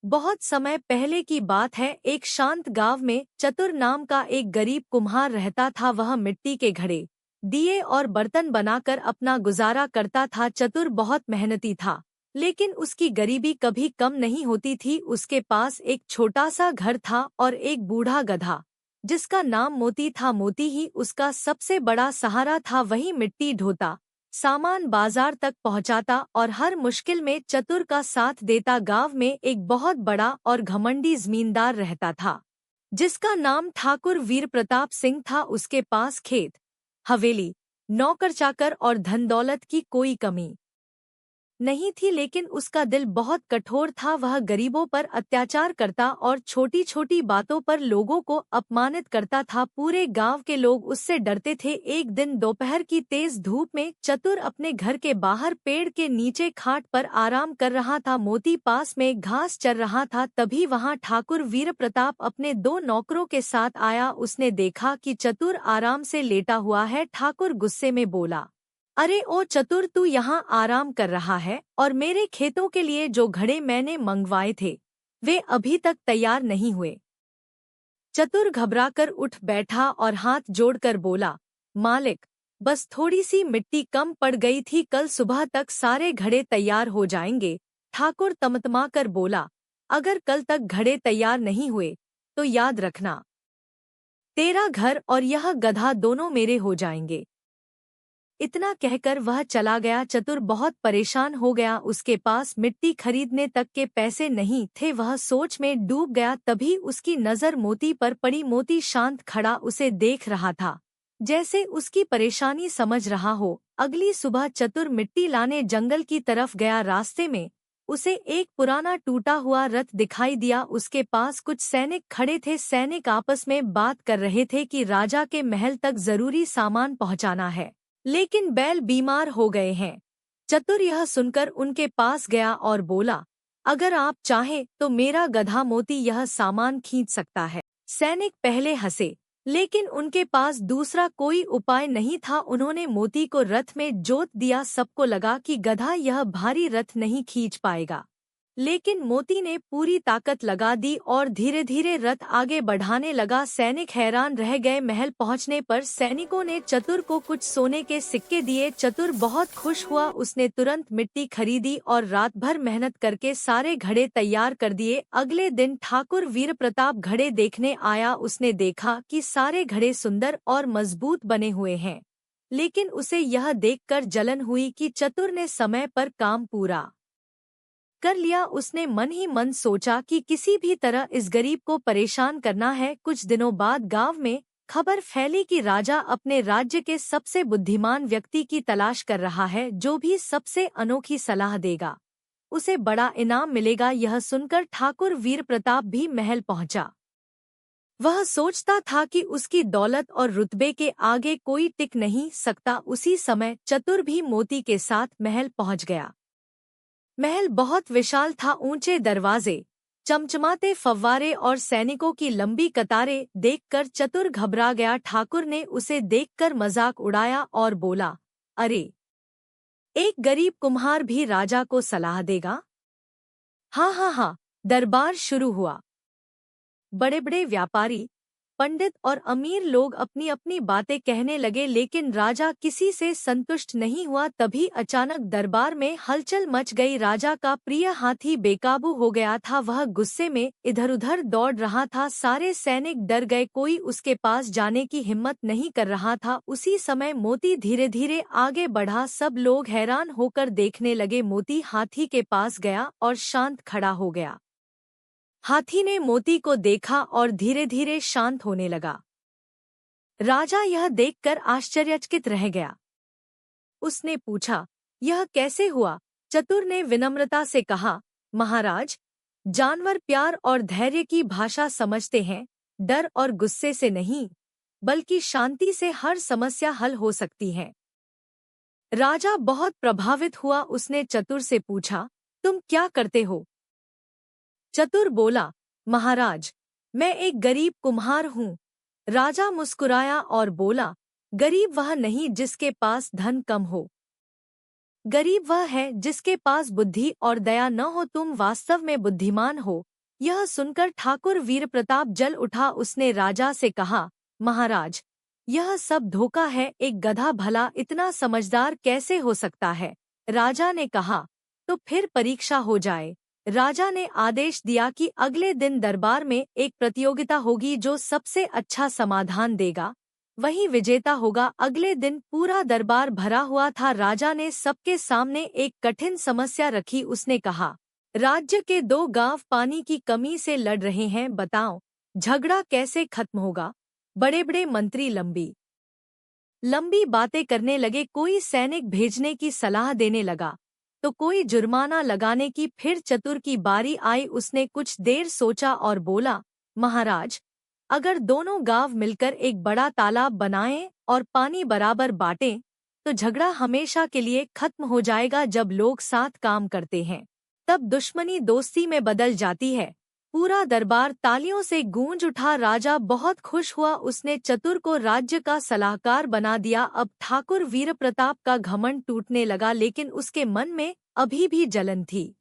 बहुत समय पहले की बात है। एक शांत गांव में चतुर नाम का एक गरीब कुम्हार रहता था। वह मिट्टी के घड़े, दिए और बर्तन बनाकर अपना गुजारा करता था। चतुर बहुत मेहनती था, लेकिन उसकी गरीबी कभी कम नहीं होती थी। उसके पास एक छोटा सा घर था और एक बूढ़ा गधा, जिसका नाम मोती था। मोती ही उसका सबसे बड़ा सहारा था। वही मिट्टी ढोता, सामान बाजार तक पहुंचाता और हर मुश्किल में चतुर का साथ देता। गांव में एक बहुत बड़ा और घमंडी जमींदार रहता था, जिसका नाम ठाकुर वीर प्रताप सिंह था। उसके पास खेत, हवेली, नौकर चाकर और धन दौलत की कोई कमी नहीं थी, लेकिन उसका दिल बहुत कठोर था। वह गरीबों पर अत्याचार करता और छोटी छोटी बातों पर लोगों को अपमानित करता था। पूरे गांव के लोग उससे डरते थे। एक दिन दोपहर की तेज धूप में चतुर अपने घर के बाहर पेड़ के नीचे खाट पर आराम कर रहा था। मोती पास में घास चर रहा था। तभी वहां ठाकुर वीर प्रताप अपने दो नौकरों के साथ आया। उसने देखा कि चतुर आराम से लेटा हुआ है। ठाकुर गुस्से में बोला, अरे ओ चतुर, तू यहाँ आराम कर रहा है और मेरे खेतों के लिए जो घड़े मैंने मंगवाए थे वे अभी तक तैयार नहीं हुए। चतुर घबराकर उठ बैठा और हाथ जोड़कर बोला, मालिक, बस थोड़ी सी मिट्टी कम पड़ गई थी, कल सुबह तक सारे घड़े तैयार हो जाएंगे। ठाकुर तमतमाकर बोला, अगर कल तक घड़े तैयार नहीं हुए तो याद रखना, तेरा घर और यह गधा दोनों मेरे हो जाएंगे। इतना कहकर वह चला गया। चतुर बहुत परेशान हो गया। उसके पास मिट्टी खरीदने तक के पैसे नहीं थे। वह सोच में डूब गया। तभी उसकी नज़र मोती पर पड़ी। मोती शांत खड़ा उसे देख रहा था, जैसे उसकी परेशानी समझ रहा हो। अगली सुबह चतुर मिट्टी लाने जंगल की तरफ गया। रास्ते में उसे एक पुराना टूटा हुआ रथ दिखाई दिया। उसके पास कुछ सैनिक खड़े थे। सैनिक आपस में बात कर रहे थे कि राजा के महल तक जरूरी सामान पहुंचाना है, लेकिन बैल बीमार हो गए हैं। चतुर यह सुनकर उनके पास गया और बोला, अगर आप चाहें तो मेरा गधा मोती यह सामान खींच सकता है। सैनिक पहले हंसे, लेकिन उनके पास दूसरा कोई उपाय नहीं था। उन्होंने मोती को रथ में जोत दिया। सबको लगा कि गधा यह भारी रथ नहीं खींच पाएगा, लेकिन मोती ने पूरी ताकत लगा दी और धीरे धीरे रथ आगे बढ़ाने लगा। सैनिक हैरान रह गए। महल पहुंचने पर सैनिकों ने चतुर को कुछ सोने के सिक्के दिए। चतुर बहुत खुश हुआ। उसने तुरंत मिट्टी खरीदी और रात भर मेहनत करके सारे घड़े तैयार कर दिए। अगले दिन ठाकुर वीर प्रताप घड़े देखने आया। उसने देखा कि सारे घड़े सुंदर और मजबूत बने हुए हैं, लेकिन उसे यह देखकर जलन हुई कि चतुर ने समय पर काम पूरा कर लिया। उसने मन ही मन सोचा कि किसी भी तरह इस गरीब को परेशान करना है। कुछ दिनों बाद गांव में खबर फैली कि राजा अपने राज्य के सबसे बुद्धिमान व्यक्ति की तलाश कर रहा है। जो भी सबसे अनोखी सलाह देगा उसे बड़ा इनाम मिलेगा। यह सुनकर ठाकुर वीर प्रताप भी महल पहुंचा। वह सोचता था कि उसकी दौलत और रुतबे के आगे कोई टिक नहीं सकता। उसी समय चतुर भी मोती के साथ महल पहुंच गया। महल बहुत विशाल था। ऊंचे दरवाजे, चमचमाते फव्वारे और सैनिकों की लंबी कतारें देखकर चतुर घबरा गया। ठाकुर ने उसे देखकर मजाक उड़ाया और बोला, अरे, एक गरीब कुम्हार भी राजा को सलाह देगा? हाँ हाँ हाँ। दरबार शुरू हुआ। बड़े बड़े व्यापारी, पंडित और अमीर लोग अपनी अपनी बातें कहने लगे, लेकिन राजा किसी से संतुष्ट नहीं हुआ। तभी अचानक दरबार में हलचल मच गई। राजा का प्रिय हाथी बेकाबू हो गया था। वह गुस्से में इधर-उधर दौड़ रहा था। सारे सैनिक डर गए। कोई उसके पास जाने की हिम्मत नहीं कर रहा था। उसी समय मोती धीरे धीरे आगे बढ़ा। सब लोग हैरान होकर देखने लगे। मोती हाथी के पास गया और शांत खड़ा हो गया। हाथी ने मोती को देखा और धीरे धीरे शांत होने लगा। राजा यह देखकर आश्चर्यचकित रह गया। उसने पूछा, यह कैसे हुआ? चतुर ने विनम्रता से कहा, महाराज, जानवर प्यार और धैर्य की भाषा समझते हैं। डर और गुस्से से नहीं, बल्कि शांति से हर समस्या हल हो सकती है। राजा बहुत प्रभावित हुआ। उसने चतुर से पूछा, तुम क्या करते हो? चतुर बोला, महाराज, मैं एक गरीब कुम्हार हूँ। राजा मुस्कुराया और बोला, गरीब वह नहीं जिसके पास धन कम हो, गरीब वह है जिसके पास बुद्धि और दया न हो, तुम वास्तव में बुद्धिमान हो। यह सुनकर ठाकुर वीरप्रताप जल उठा। उसने राजा से कहा, महाराज, यह सब धोखा है, एक गधा भला इतना समझदार कैसे हो सकता है। राजा ने कहा, तो फिर परीक्षा हो जाए। राजा ने आदेश दिया कि अगले दिन दरबार में एक प्रतियोगिता होगी, जो सबसे अच्छा समाधान देगा वही विजेता होगा। अगले दिन पूरा दरबार भरा हुआ था। राजा ने सबके सामने एक कठिन समस्या रखी। उसने कहा, राज्य के 2 गांव पानी की कमी से लड़ रहे हैं, बताओ झगड़ा कैसे खत्म होगा। बड़े बड़े मंत्री लंबी लंबी बातें करने लगे। कोई सैनिक भेजने की सलाह देने लगा तो कोई जुर्माना लगाने की। फिर चतुर की बारी आई। उसने कुछ देर सोचा और बोला, महाराज, अगर दोनों गांव मिलकर एक बड़ा तालाब बनाएं और पानी बराबर बांटें तो झगड़ा हमेशा के लिए खत्म हो जाएगा। जब लोग साथ काम करते हैं तब दुश्मनी दोस्ती में बदल जाती है। पूरा दरबार तालियों से गूंज उठा। राजा बहुत खुश हुआ। उसने चतुर को राज्य का सलाहकार बना दिया। अब ठाकुर वीरप्रताप का घमंड टूटने लगा, लेकिन उसके मन में अभी भी जलन थी।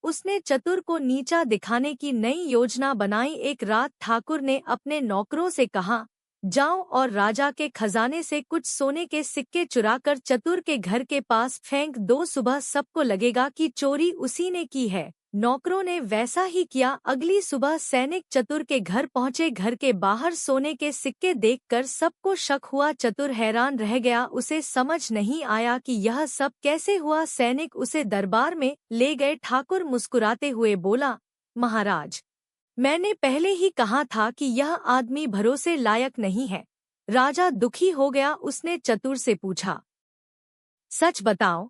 उसने चतुर को नीचा दिखाने की नई योजना बनाई। एक रात ठाकुर ने अपने नौकरों से कहा, जाओ और राजा के खजाने से कुछ सोने के सिक्के चुराकर चतुर के घर के पास फेंक दो। सुबह सबको लगेगा कि चोरी उसी ने की है। नौकरों ने वैसा ही किया। अगली सुबह सैनिक चतुर के घर पहुंचे। घर के बाहर सोने के सिक्के देखकर सबको शक हुआ। चतुर हैरान रह गया। उसे समझ नहीं आया कि यह सब कैसे हुआ। सैनिक उसे दरबार में ले गए। ठाकुर मुस्कुराते हुए बोला, महाराज, मैंने पहले ही कहा था कि यह आदमी भरोसे लायक नहीं है। राजा दुखी हो गया। उसने चतुर से पूछा, सच बताओ,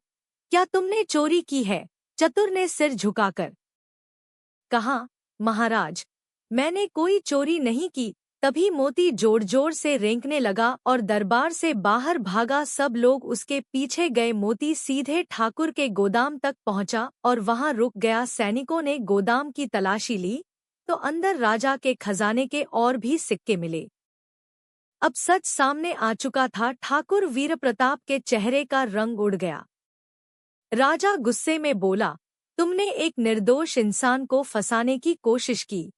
क्या तुमने चोरी की है। चतुर ने सिर झुकाकर कहा, महाराज, मैंने कोई चोरी नहीं की। तभी मोती जोर जोर से रेंकने लगा और दरबार से बाहर भागा। सब लोग उसके पीछे गए। मोती सीधे ठाकुर के गोदाम तक पहुंचा और वहां रुक गया। सैनिकों ने गोदाम की तलाशी ली तो अंदर राजा के खजाने के और भी सिक्के मिले। अब सच सामने आ चुका था। ठाकुर वीरप्रताप के चेहरे का रंग उड़ गया। राजा गुस्से में बोला, तुमने एक निर्दोष इंसान को फंसाने की कोशिश की।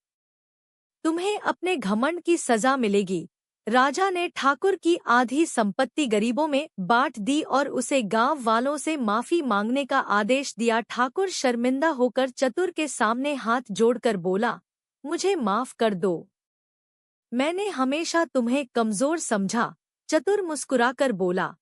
तुम्हें अपने घमंड की सजा मिलेगी। राजा ने ठाकुर की आधी संपत्ति गरीबों में बांट दी और उसे गांव वालों से माफी मांगने का आदेश दिया। ठाकुर शर्मिंदा होकर चतुर के सामने हाथ जोड़कर बोला, मुझे माफ कर दो। मैंने हमेशा तुम्हें कमजोर समझा। चतुर मुस्कुराकर बोला,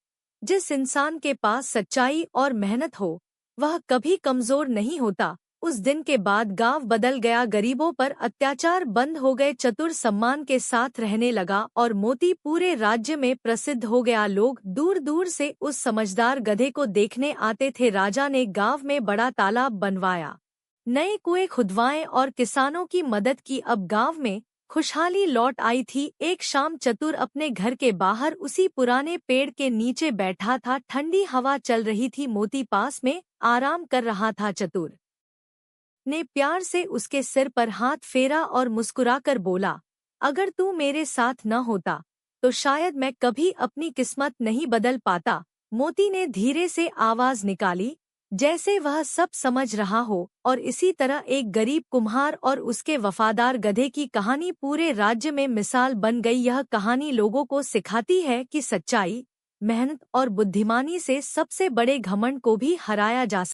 जिस इंसान के पास सच्चाई और मेहनत हो वह कभी कमजोर नहीं होता। उस दिन के बाद गांव बदल गया। गरीबों पर अत्याचार बंद हो गए। चतुर सम्मान के साथ रहने लगा और मोती पूरे राज्य में प्रसिद्ध हो गया। लोग दूर दूर से उस समझदार गधे को देखने आते थे। राजा ने गांव में बड़ा तालाब बनवाया, नए कुएं खुदवाए और किसानों की मदद की। अब गांव में खुशहाली लौट आई थी। एक शाम चतुर अपने घर के बाहर उसी पुराने पेड़ के नीचे बैठा था। ठंडी हवा चल रही थी। मोती पास में आराम कर रहा था। चतुर ने प्यार से उसके सिर पर हाथ फेरा और मुस्कुराकर बोला, अगर तू मेरे साथ न होता तो शायद मैं कभी अपनी किस्मत नहीं बदल पाता। मोती ने धीरे से आवाज निकाली, जैसे वह सब समझ रहा हो। और इसी तरह एक गरीब कुम्हार और उसके वफादार गधे की कहानी पूरे राज्य में मिसाल बन गई। यह कहानी लोगों को सिखाती है कि सच्चाई, मेहनत और बुद्धिमानी से सबसे बड़े घमंड को भी हराया जा सकता है।